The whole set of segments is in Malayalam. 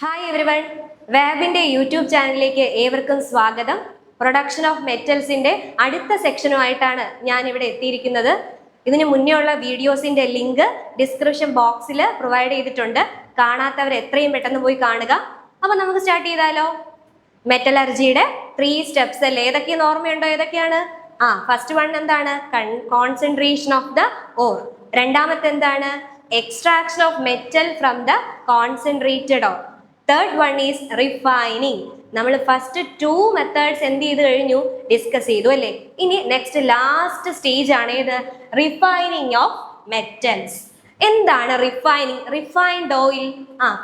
ഹായ് എവരിവൺ, വാബിന്റെ യൂട്യൂബ് ചാനലിലേക്ക് ഏവർക്കും സ്വാഗതം. പ്രൊഡക്ഷൻ ഓഫ് മെറ്റൽസിന്റെ അടുത്ത സെക്ഷനുമായിട്ടാണ് ഞാൻ ഇവിടെ എത്തിയിരിക്കുന്നത്. ഇതിന് മുന്നേ ഉള്ള വീഡിയോസിന്റെ ലിങ്ക് ഡിസ്ക്രിപ്ഷൻ ബോക്സിൽ പ്രൊവൈഡ് ചെയ്തിട്ടുണ്ട്. കാണാത്തവർ എത്രയും പെട്ടെന്ന് പോയി കാണുക. അപ്പൊ നമുക്ക് സ്റ്റാർട്ട് ചെയ്താലോ? മെറ്റലർജിയുടെ 3 സ്റ്റെപ്സ് അല്ലേ? ഏതൊക്കെയെന്ന് ഓർമ്മയുണ്ടോ? ഏതൊക്കെയാണ്? ഫസ്റ്റ് വൺ എന്താണ്? Concentration of the or. രണ്ടാമത്തെ എന്താണ്? Extraction of metal from the concentrated ore. Third one is refining. നമ്മൾ ഫസ്റ്റ് 2 മെത്തേഡ്സ് എന്ത് ചെയ്ത് കഴിഞ്ഞു? ഡിസ്കസ് ചെയ്തു അല്ലേ? ഇനി നെക്സ്റ്റ് ലാസ്റ്റ് സ്റ്റേജ് ആണ് ഏത്? Refining of metals. എന്താണ് റിഫൈനിങ്? റിഫൈൻഡ് ഓയിൽ,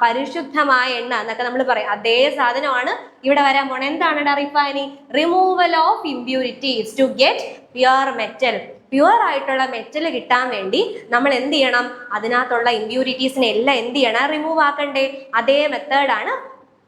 പരിശുദ്ധമായ എണ്ണ എന്നൊക്കെ നമ്മൾ പറയും. അതേ സാധനമാണ് ഇവിടെ വരാൻ പോണത്. എന്താണ് refining? Removal of impurities to get pure metal. Pure ആയിട്ടുള്ള മെറ്റൽ കിട്ടാൻ വേണ്ടി നമ്മൾ എന്ത് ചെയ്യണം? അതിനകത്തുള്ള ഇംപ്യൂരിറ്റീസിനെ എല്ലാം എന്ത് ചെയ്യണം? റിമൂവ് ആക്കണ്ടേ? അതേ മെത്തേഡാണ്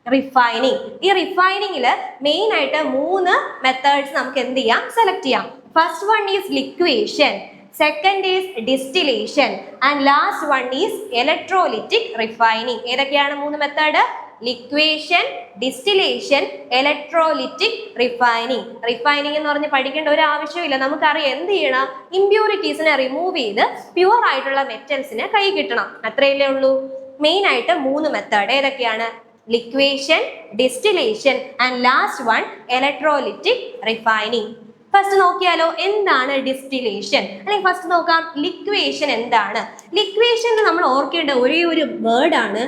റിഫൈനിങ്. ഈ റിഫൈനിങ്ങിൽ മെയിൻ ആയിട്ട് 3 മെത്തേഡ്സ് നമുക്ക് എന്ത് ചെയ്യാം? സെലക്ട് ചെയ്യാം. First one is ലിക്വേഷൻ, second is distillation and last one is electrolytic refining. ഏതൊക്കെയാണ് 3 method? ലിക്വേഷൻ, distillation, electrolytic refining. Refining എന്ന് പറഞ്ഞ് പഠിക്കേണ്ട ഒരു ആവശ്യമില്ല. നമുക്കറിയാം എന്ത് ചെയ്യണം? ഇംപ്യൂരിറ്റീസിനെ റിമൂവ് ചെയ്ത് പ്യുവർ ആയിട്ടുള്ള മെറ്റൽസിന് കൈ കിട്ടണം. അത്രയല്ലേ ഉള്ളൂ. മെയിൻ ആയിട്ട് 3 മെത്തേഡ് ഏതൊക്കെയാണ്? Liquation, distillation and last one electrolytic refining. First നോക്കിയാലോ, എന്താണ് ഡിസ്റ്റിലേഷൻ? അല്ലെങ്കിൽ ഫസ്റ്റ് നോക്കാം ലിക്വേഷൻ എന്താണ്. ലിക്വേഷൻ നമ്മൾ ഓർക്കേണ്ട ഒരേ ഒരു വേർഡ് ആണ്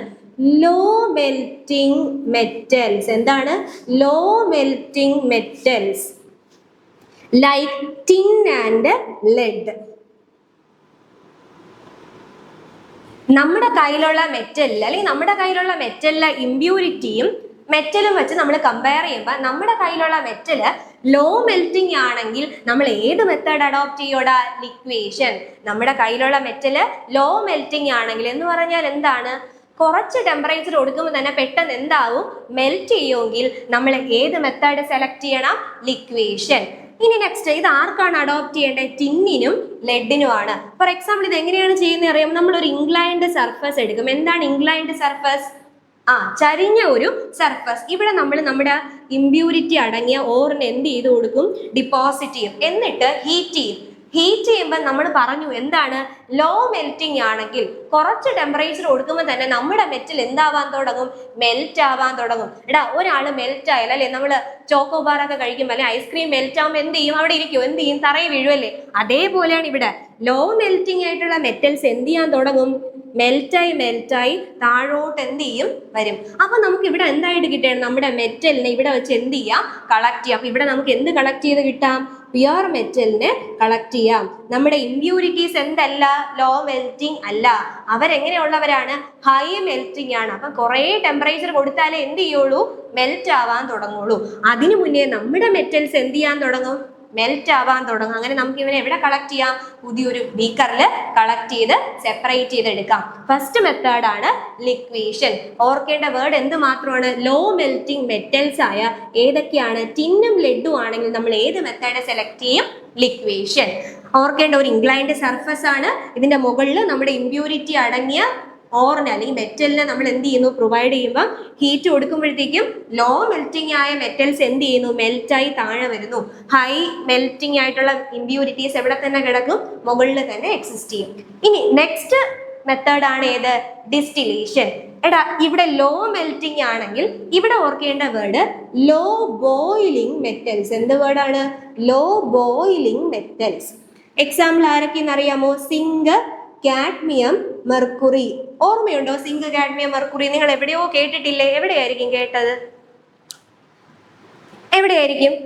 ലോ മെൽറ്റിംഗ് മെറ്റൽസ്. എന്താണ്? Low melting metals like tin and lead. നമ്മുടെ കയ്യിലുള്ള മെറ്റലിൽ അല്ലെങ്കിൽ നമ്മുടെ കയ്യിലുള്ള മെറ്റലിലെ ഇമ്പ്യൂരിറ്റിയും മെറ്റലും വെച്ച് നമ്മൾ കമ്പയർ ചെയ്യുമ്പോൾ നമ്മുടെ കയ്യിലുള്ള മെറ്റല് ലോ മെൽറ്റിംഗ് ആണെങ്കിൽ നമ്മൾ ഏത് മെത്തേഡ് അഡോപ്റ്റ് ചെയ്യോടാ? ലിക്വേഷൻ. നമ്മുടെ കയ്യിലുള്ള മെറ്റല് ലോ മെൽറ്റിംഗ് ആണെങ്കിൽ എന്ന് പറഞ്ഞാൽ എന്താണ്? കുറച്ച് ടെമ്പറേച്ചർ കൊടുക്കുമ്പോൾ തന്നെ പെട്ടെന്ന് എന്താവും? മെൽറ്റ് ചെയ്യുമെങ്കിൽ നമ്മൾ ഏത് മെത്തേഡ് സെലക്ട് ചെയ്യണം? ലിക്വേഷൻ. ഇനി നെക്സ്റ്റ്, ഇത് ആർക്കാണ് അഡോപ്റ്റ് ചെയ്യേണ്ടത്? ടിന്നിനും ലെഡിനും ആണ്. ഫോർ എക്സാമ്പിൾ ഇത് എങ്ങനെയാണ് ചെയ്യുന്നത് അറിയാം? നമ്മൾ ഒരു ഇൻക്ലൈൻഡ് സർഫസ് എടുക്കും. എന്താണ് ഇൻക്ലൈൻഡ് സർഫസ്? ചരിഞ്ഞ ഒരു സർഫസ്. ഇവിടെ നമ്മൾ നമ്മുടെ ഇമ്പ്യൂരിറ്റി അടങ്ങിയ ഓറിന് എന്ത് ചെയ്ത് കൊടുക്കും? ഡിപ്പോസിറ്റ് ചെയ്യും. എന്നിട്ട് ഹീറ്റ് ചെയ്യും. ഹീറ്റ് ചെയ്യുമ്പോൾ നമ്മൾ പറഞ്ഞു എന്താണ്? ലോ മെൽറ്റിംഗ് ആണെങ്കിൽ കുറച്ച് ടെമ്പറേച്ചർ കൊടുക്കുമ്പോൾ തന്നെ നമ്മുടെ മെറ്റൽ എന്താവാൻ തുടങ്ങും? മെൽറ്റ് ആവാൻ തുടങ്ങും. ഒരാൾ മെൽറ്റ് ആയാലും അല്ലെ, നമ്മൾ ചോക്കോബാർ ഒക്കെ കഴിക്കുമ്പോൾ അല്ലെ ഐസ്ക്രീം മെൽറ്റ് ആകുമ്പോൾ എന്ത് ചെയ്യും? അവിടെ ഇരിക്കും. എന്ത് ചെയ്യും? തറയിൽ വീഴുമല്ലേ? അതേപോലെയാണ് ഇവിടെ ലോ മെൽറ്റിംഗ് ആയിട്ടുള്ള മെറ്റൽസ് എന്ത് ചെയ്യാൻ തുടങ്ങും? മെൽറ്റായി താഴോട്ട് എന്ത് ചെയ്യും? വരും. അപ്പൊ നമുക്ക് ഇവിടെ എന്തായിട്ട് കിട്ടണം? നമ്മുടെ മെറ്റലിനെ ഇവിടെ വെച്ച് എന്ത് ചെയ്യാം? കളക്ട് ചെയ്യാം. അപ്പൊ ഇവിടെ നമുക്ക് എന്ത് കളക്ട് ചെയ്ത് കിട്ടാം? പ്യുവർ മെറ്റലിനെ കളക്ട് ചെയ്യാം. നമ്മുടെ ഇമ്പ്യൂരിറ്റീസ് എന്തല്ല? ലോ മെൽറ്റിംഗ് അല്ല. അവരെങ്ങനെയുള്ളവരാണ്? ഹൈ മെൽറ്റിംഗ് ആണ്. അപ്പൊ കുറെ ടെമ്പറേച്ചർ കൊടുത്താലേ എന്ത് ചെയ്യുള്ളൂ? മെൽറ്റ് ആവാൻ തുടങ്ങുള്ളൂ. അതിനു മുന്നേ നമ്മുടെ മെറ്റൽസ് എന്ത് ചെയ്യാൻ തുടങ്ങും? മെൽറ്റ് ആവാൻ തുടങ്ങും. അങ്ങനെ നമുക്ക് ഇവനെ എവിടെ കളക്ട് ചെയ്യാം? പുതിയൊരു ബീക്കറിൽ കളക്ട് ചെയ്ത് സെപ്പറേറ്റ് ചെയ്തെടുക്കാം. ഫസ്റ്റ് മെത്തേഡ് ആണ് ലിക്വേഷൻ. ഓർക്കേണ്ട വേർഡ് എന്ത് മാത്രമാണ്? ലോ മെൽറ്റിംഗ് മെറ്റൽസ് ആയ ഏതൊക്കെയാണ്? ടിന്നും ലെഡും ആണെങ്കിൽ നമ്മൾ ഏത് മെത്തേഡ് സെലക്ട് ചെയ്യും? ലിക്വേഷൻ. ഓർക്കേണ്ട ഒരു ഇൻക്ലൈൻഡ് സർഫസ് ആണ്. ഇതിന്റെ മുകളിൽ നമ്മുടെ ഇമ്പ്യൂരിറ്റി അടങ്ങിയ ഓറിന് അല്ലെങ്കിൽ മെറ്റലിനെ നമ്മൾ എന്ത് ചെയ്യുന്നു? പ്രൊവൈഡ് ചെയ്യുമ്പോൾ ഹീറ്റ് കൊടുക്കുമ്പോഴത്തേക്കും ലോ മെൽറ്റിംഗ് ആയ മെറ്റൽസ് എന്ത് ചെയ്യുന്നു? മെൽറ്റായി താഴെ വരുന്നു. ഹൈ മെൽറ്റിംഗ് ആയിട്ടുള്ള ഇമ്പ്യൂരിറ്റീസ് എവിടെ തന്നെ കിടക്കും? മുകളിൽ തന്നെ എക്സിസ്റ്റ് ചെയ്യും. ഇനി നെക്സ്റ്റ് മെത്തേഡ് ആണ് ഏത്? ഡിസ്റ്റിലേഷൻ. ഇവിടെ ലോ മെൽറ്റിംഗ് ആണെങ്കിൽ ഇവിടെ ഓർക്കേണ്ട വേർഡ് ലോ ബോയിലിംഗ് മെറ്റൽസ്. എന്ത് വേർഡാണ്? Low boiling metals. എക്സാമ്പിൾ ആരൊക്കെയെന്ന് അറിയാമോ? Zinc, cadmium, mercury. ഓർമ്മയുണ്ടോ? സിങ്ക്, കാഡ്മിയം, മെർക്കുറി നിങ്ങൾ എവിടെയോ കേട്ടിട്ടില്ലേ? എവിടെയായിരിക്കും കേട്ടത്? എവിടെയായിരിക്കും?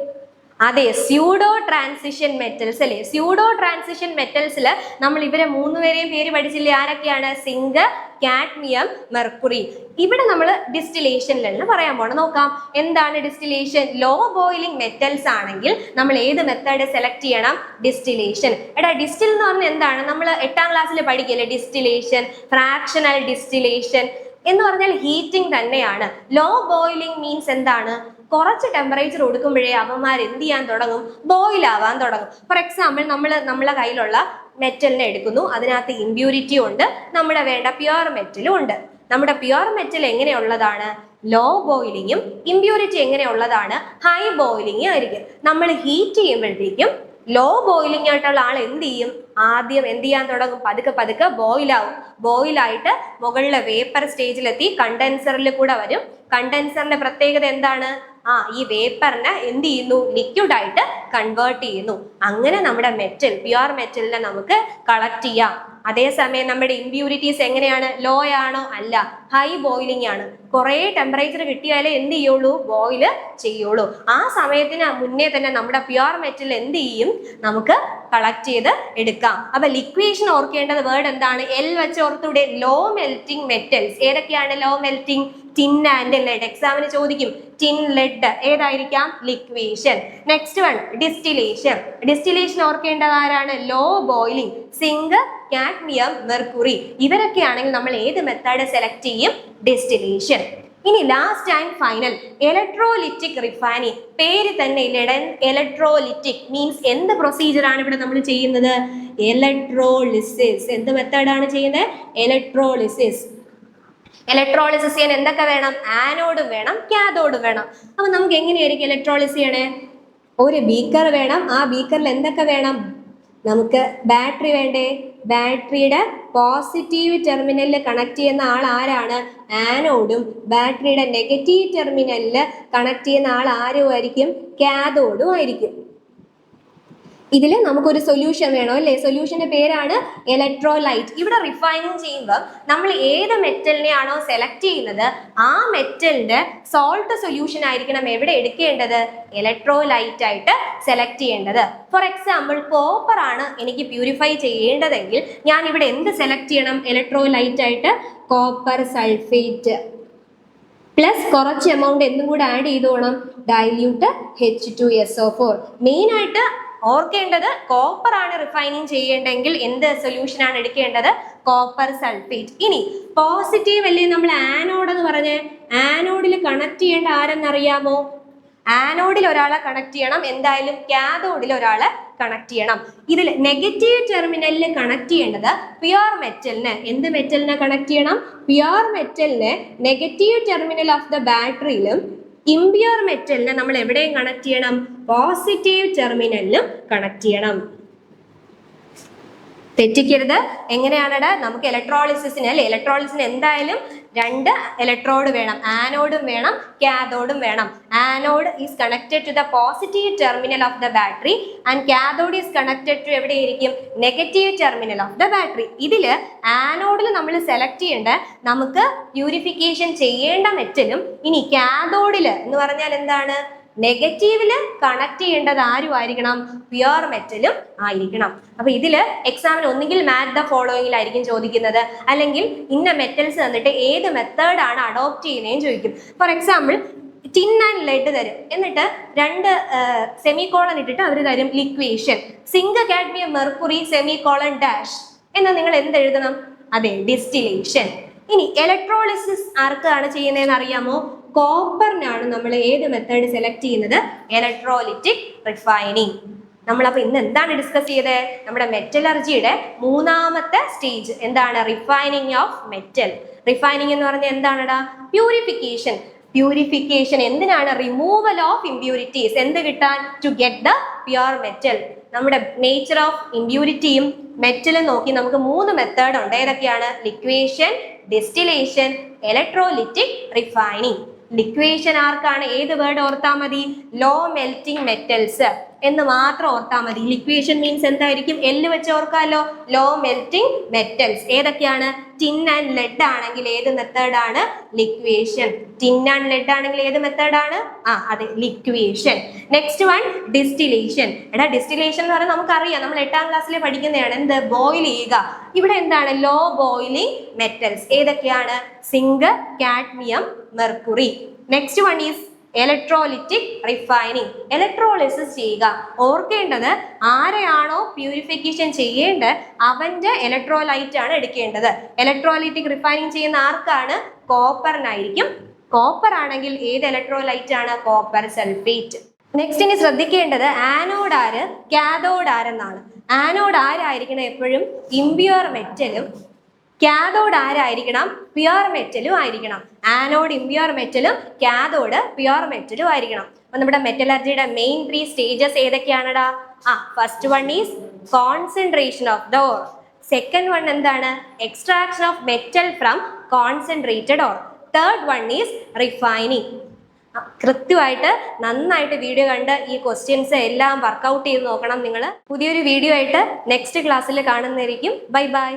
അതെ, സ്യൂഡോ ട്രാൻസിഷൻ മെറ്റൽസ് അല്ലേ? സ്യൂഡോ ട്രാൻസിഷൻ മെറ്റൽസിൽ നമ്മൾ ഇവരെ 3 പേരെയും പേര് പഠിച്ചില്ലേ? ആരൊക്കെയാണ്? Zinc, cadmium, mercury. ഇവിടെ നമ്മൾ ഡിസ്റ്റിലേഷനിലാണ് പറയാൻ പോണം. നോക്കാം എന്താണ് ഡിസ്റ്റിലേഷൻ. ലോ ബോയിലിംഗ് മെറ്റൽസ് ആണെങ്കിൽ നമ്മൾ ഏത് മെത്തേഡ് സെലക്ട് ചെയ്യണം? ഡിസ്റ്റിലേഷൻ. ഡിസ്റ്റിൽ എന്ന് പറഞ്ഞാൽ എന്താണ്? നമ്മൾ 8ാം ക്ലാസ്സിൽ പഠിക്കില്ലേ? ഡിസ്റ്റിലേഷൻ, ഫ്രാക്ഷണൽ ഡിസ്റ്റിലേഷൻ എന്ന് പറഞ്ഞാൽ ഹീറ്റിംഗ് തന്നെയാണ്. ലോ ബോയിലിംഗ് മീൻസ് എന്താണ്? കുറച്ച് ടെമ്പറേച്ചർ കൊടുക്കുമ്പോഴേ അവന്മാർ എന്ത് ചെയ്യാൻ തുടങ്ങും? ബോയിൽ ആവാൻ തുടങ്ങും. ഫോർ എക്സാമ്പിൾ നമ്മളെ കയ്യിലുള്ള മെറ്റലിനെ എടുക്കുന്നു. അതിനകത്ത് ഇമ്പ്യൂരിറ്റി ഉണ്ട്, നമ്മുടെ വേണ്ട പ്യുവർ മെറ്റലും ഉണ്ട്. നമ്മുടെ പ്യുവർ മെറ്റൽ എങ്ങനെയുള്ളതാണ്? ലോ ബോയിലിങ്ങും ഇമ്പ്യൂരിറ്റി എങ്ങനെയുള്ളതാണ്? ഹൈ ബോയിലിംഗ് ആയിരിക്കും. നമ്മൾ ഹീറ്റ് ചെയ്യുമ്പോഴത്തേക്കും ലോ ബോയിലിംഗ് ആയിട്ടുള്ള ആൾ എന്ത് ചെയ്യും? ആദ്യം എന്ത് ചെയ്യാൻ തുടങ്ങും? പതുക്കെ പതുക്കെ ബോയിലാവും. ബോയിലായിട്ട് മുകളിലെ വേപ്പർ സ്റ്റേജിലെത്തി കണ്ടൻസറിൽ കൂടെ വരും. കണ്ടൻസറിന്റെ പ്രത്യേകത എന്താണ്? ഈ വേപ്പറിനെ എന്ത് ചെയ്യുന്നു? ലിക്വിഡ് ആയിട്ട് കൺവേർട്ട് ചെയ്യുന്നു. അങ്ങനെ നമ്മുടെ മെറ്റൽ, പ്യുവർ മെറ്റലിനെ നമുക്ക് കളക്ട് ചെയ്യാം. അതേസമയം നമ്മുടെ ഇമ്പ്യൂരിറ്റീസ് എങ്ങനെയാണ്? ലോ ആണോ? അല്ല, ഹൈ ബോയിലിംഗ് ആണ്. കുറെ ടെമ്പറേച്ചർ കിട്ടിയാലേ എന്ത് ചെയ്യുള്ളൂ? ബോയിൽ ചെയ്യുള്ളൂ. ആ സമയത്തിന് മുന്നേ തന്നെ നമ്മുടെ പ്യുവർ മെറ്റൽ എന്ത് ചെയ്യും? നമുക്ക് കളക്ട് ചെയ്ത് എടുക്കാം. അപ്പൊ ലിക്വേഷൻ ഓർക്കേണ്ടത് വേർഡ് എന്താണ്? എൽ വെച്ച് ഓർത്തൂടെ? Low melting metals. ഏതൊക്കെയാണ് low melting? Tin and lead. എക്സാമിന് ചോദിക്കും ടിൻ, ലെഡ് ഏതായിരിക്കാം? Liquation. Next one distillation. Distillation ഓർക്കേണ്ടത് ആരാണ്? Low boiling. Zinc, cadmium, mercury. ഇവരൊക്കെ ആണെങ്കിൽ നമ്മൾ ഏത് മെത്തേഡ് സെലക്ട് ചെയ്യും? ഡിസ്റ്റിലേഷൻ. ഇനി last and final electrolytic refining. പേര് തന്നെ ഇലക്ട്രോലിറ്റിക് മീൻസ് എന്ത് പ്രൊസീജിയർ ആണ് ഇവിടെ നമ്മൾ ചെയ്യുന്നത്? ഇലക്ട്രോളിസിസ്. എന്ത് മെത്തേഡാണ് ചെയ്യുന്നത്? ഇലക്ട്രോളിസിസ്. ഇലക്ട്രോളിസിസ് ചെയ്യാൻ എന്തൊക്കെ വേണം? ആനോഡും വേണം, കാഥോഡും വേണം. അപ്പൊ നമുക്ക് എങ്ങനെയായിരിക്കും ഇലക്ട്രോളിസ് ചെയ്യണേ? ഒരു ബീക്കർ വേണം. ആ ബീക്കറിൽ എന്തൊക്കെ വേണം? നമുക്ക് ബാറ്ററി വേണ്ടേ? ബാറ്ററിയുടെ പോസിറ്റീവ് ടെർമിനലിൽ കണക്ട് ചെയ്യുന്ന ആൾ ആരാണ്? ആനോഡും. ബാറ്ററിയുടെ നെഗറ്റീവ് ടെർമിനലിൽ കണക്ട് ചെയ്യുന്ന ആൾ ആരുമായിരിക്കും? കാഥോഡും ആയിരിക്കും. ഇതിൽ നമുക്കൊരു സൊല്യൂഷൻ വേണം അല്ലേ? സൊല്യൂഷന്റെ പേരാണ് ഇലക്ട്രോലൈറ്റ്. ഇവിടെ റിഫൈനിങ് ചെയ്യുമ്പോൾ നമ്മൾ ഏത് മെറ്റലിനെയാണോ സെലക്ട് ചെയ്യുന്നത് ആ മെറ്റലിന്റെ സോൾട്ട് സൊല്യൂഷൻ ആയിരിക്കണം എവിടെ എടുക്കേണ്ടത്? ഇലക്ട്രോലൈറ്റ് ആയിട്ട് സെലക്ട് ചെയ്യേണ്ടത്. ഫോർ എക്സാമ്പിൾ കോപ്പർ ആണ് എനിക്ക് പ്യൂരിഫൈ ചെയ്യേണ്ടതെങ്കിൽ ഞാൻ ഇവിടെ എന്ത് സെലക്ട് ചെയ്യണം? ഇലക്ട്രോലൈറ്റ് ആയിട്ട് കോപ്പർ സൾഫേറ്റ് പ്ലസ് കുറച്ച് എമൗണ്ട് എന്തും കൂടെ ആഡ് ചെയ്തോണം? Dilute H2SO4. മെയിൻ ആയിട്ട് ഓർക്കേണ്ടത് കോപ്പർ ആണ് റിഫൈനിങ് ചെയ്യേണ്ടെങ്കിൽ എന്ത് സൊല്യൂഷൻ ആണ് എടുക്കേണ്ടത്? Copper sulphate. ഇനി പോസിറ്റീവ് അല്ലേ നമ്മൾ ആനോഡ് എന്ന് പറഞ്ഞ്? ആനോഡിൽ കണക്ട് ചെയ്യേണ്ട ആരെന്നറിയാമോ? ആനോഡിൽ ഒരാളെ കണക്ട് ചെയ്യണം, എന്തായാലും കാഥോഡിൽ ഒരാളെ കണക്ട് ചെയ്യണം. ഇതിൽ നെഗറ്റീവ് ടെർമിനലിൽ കണക്ട് ചെയ്യേണ്ടത് പ്യുവർ മെറ്റലിന്. എന്ത് മെറ്റലിനെ കണക്ട് ചെയ്യണം? പ്യുവർ മെറ്റലിന് നെഗറ്റീവ് ടെർമിനൽ ഓഫ് ദ ബാറ്ററിയിലും ഇംപ്യുവർ മെറ്റലിനെ നമ്മൾ എവിടെയും കണക്ട് ചെയ്യണം? പോസിറ്റീവ് ടെർമിനലിലും കണക്ട് ചെയ്യണം. തെറ്റിക്കരുത്. എങ്ങനെയാണ് നമുക്ക് ഇലക്ട്രോളിസിന് അല്ലെ? ഇലക്ട്രോളിസിന് എന്തായാലും രണ്ട് ഇലക്ട്രോഡ് വേണം, ആനോഡും വേണം, കാഥോഡും വേണം. Anode is connected to the positive terminal of the battery and cathode is connected to എവിടെയായിരിക്കും? Negative terminal of the battery. ഇതിൽ ആനോഡിൽ നമ്മൾ സെലക്ട് ചെയ്യേണ്ട നമുക്ക് പ്യൂരിഫിക്കേഷൻ ചെയ്യേണ്ട മെറ്റലും ഇനി കാഥോഡിൽ എന്ന് പറഞ്ഞാൽ എന്താണ്? നെഗറ്റീവില് കണക്ട് ചെയ്യേണ്ടത് ആരുമായിരിക്കണം? പ്യുവർ മെറ്റലും ആയിരിക്കണം. അപ്പൊ ഇതില് എക്സാമിന് ഒന്നുകിൽ മാച്ച് ദ ഫോളോയിങ്ങിലായിരിക്കും ചോദിക്കുന്നത്, അല്ലെങ്കിൽ ഇന്ന മെറ്റൽസ് തന്നിട്ട് ഏത് മെത്തേഡാണ് അഡോപ്റ്റ് ചെയ്യുന്നതെന്ന് ചോദിക്കും. For example tin and lead തരും, എന്നിട്ട് രണ്ട് സെമികോളൻ ഇട്ടിട്ട് അവർ തരും liquation. Zinc, cadmium, mercury semicolon dash എന്നാൽ നിങ്ങൾ എന്ത് എഴുതണം? അതെ, ഡിസ്റ്റിലേഷൻ. ഇനി ഇലക്ട്രോളിസിസ് ആർക്കാണ് ചെയ്യുന്നതെന്ന് അറിയാമോ? കോപ്പറിനാണ് നമ്മൾ ഏത് മെത്തേഡ് സെലക്ട് ചെയ്യുന്നത്? Electrolytic refining. നമ്മളപ്പോൾ ഇന്ന് എന്താണ് ഡിസ്കസ് ചെയ്തത്? നമ്മുടെ മെറ്റലർജിയുടെ മൂന്നാമത്തെ സ്റ്റേജ് എന്താണ്? Refining of metal. റിഫൈനിങ് എന്ന് പറഞ്ഞാൽ എന്താണെടാ? പ്യൂരിഫിക്കേഷൻ. പ്യൂരിഫിക്കേഷൻ എന്തിനാണ്? Removal of impurities. എന്ത് കിട്ടാൻ? To get the pure metal. നമ്മുടെ നേച്ചർ ഓഫ് ഇമ്പ്യൂരിറ്റിയും മെറ്റലും നോക്കി നമുക്ക് മൂന്ന് മെത്തേഡ് ഉണ്ട്. ഏതൊക്കെയാണ്? Liquation, distillation, electrolytic refining. Liquation ആർക്കാണ്? ഏത് വേർഡ് ഓർത്താൽ മതി? ലോ മെൽറ്റിംഗ് മെറ്റൽസ് എന്ന് മാത്രം ഓർത്താൽ മതി. ലിക്വേഷൻ മീൻസ് എന്തായിരിക്കും? എല്ല് വെച്ച് ഓർക്കാമല്ലോ. ലോ മെൽറ്റിംഗ് മെറ്റൽസ് ഏതൊക്കെയാണ്? ടിൻ ആൻഡ് ലെഡ് ആണെങ്കിൽ ഏത് മെത്തേഡാണ്? ലിക്വേഷൻ. ടിൻ ആൻഡ് ലെഡ് ആണെങ്കിൽ ഏത് മെത്തേഡാണ്? അതെ, ലിക്വേഷൻ. Next one distillation. എടാ, ഡിസ്റ്റിലേഷൻ എന്ന് പറഞ്ഞാൽ നമുക്കറിയാം, നമ്മൾ 8ാം ക്ലാസ്സിലെ പഠിക്കുന്നതാണ്. എന്ത്? ബോയിൽ ചെയ്യുക. ഇവിടെ എന്താണ്? ലോ ബോയിലിംഗ് മെറ്റൽസ് ഏതൊക്കെയാണ്? Zinc, cadmium, mercury. Next one is electrolytic refining. Electrolysis ചെയ്യുക. ഓർക്കേണ്ടത് ആരെയാണോ പ്യൂരിഫിക്കേഷൻ ചെയ്യേണ്ടത് അവന്റെ ഇലക്ട്രോലൈറ്റ് ആണ് എടുക്കേണ്ടത്. ഇലക്ട്രോലിറ്റിക് റിഫൈനിങ് ചെയ്യുന്ന ആർക്കാണ്? കോപ്പറിനായിരിക്കും. കോപ്പർ ആണെങ്കിൽ ഏത് ഇലക്ട്രോലൈറ്റ് ആണ്? Copper sulphate. നെക്സ്റ്റ് ഇനി ശ്രദ്ധിക്കേണ്ടത് ആനോഡ് ആര്, കാഥോഡ് ആരെന്നാണ്. ആനോഡ് ആരായിരിക്കണം? എപ്പോഴും ഇംപ്യുവർ മെറ്റലും കാഥോഡ് ആരായിരിക്കണം? പ്യുവർ മെറ്റലും ആയിരിക്കണം. ആനോഡ് ഇംപ്യുവർ മെറ്റലും കാഥോഡ് പ്യുവർ മെറ്റലും ആയിരിക്കണം. അപ്പൊ നമ്മുടെ മെറ്റലർജിയുടെ മെയിൻ 3 സ്റ്റേജസ് ഏതൊക്കെയാണെടാ? First one is concentration of the ore. Second one എന്താണ്? Extraction of metal from concentrated ore. Third one is refining. കൃത്യമായിട്ട് നന്നായിട്ട് വീഡിയോ കണ്ട് ഈ ക്വസ്റ്റ്യൻസ് എല്ലാം വർക്കൗട്ട് ചെയ്ത് നോക്കണം നിങ്ങൾ. പുതിയൊരു വീഡിയോ ആയിട്ട് നെക്സ്റ്റ് ക്ലാസ്സിൽ കാണുന്നതായിരിക്കും. Bye bye.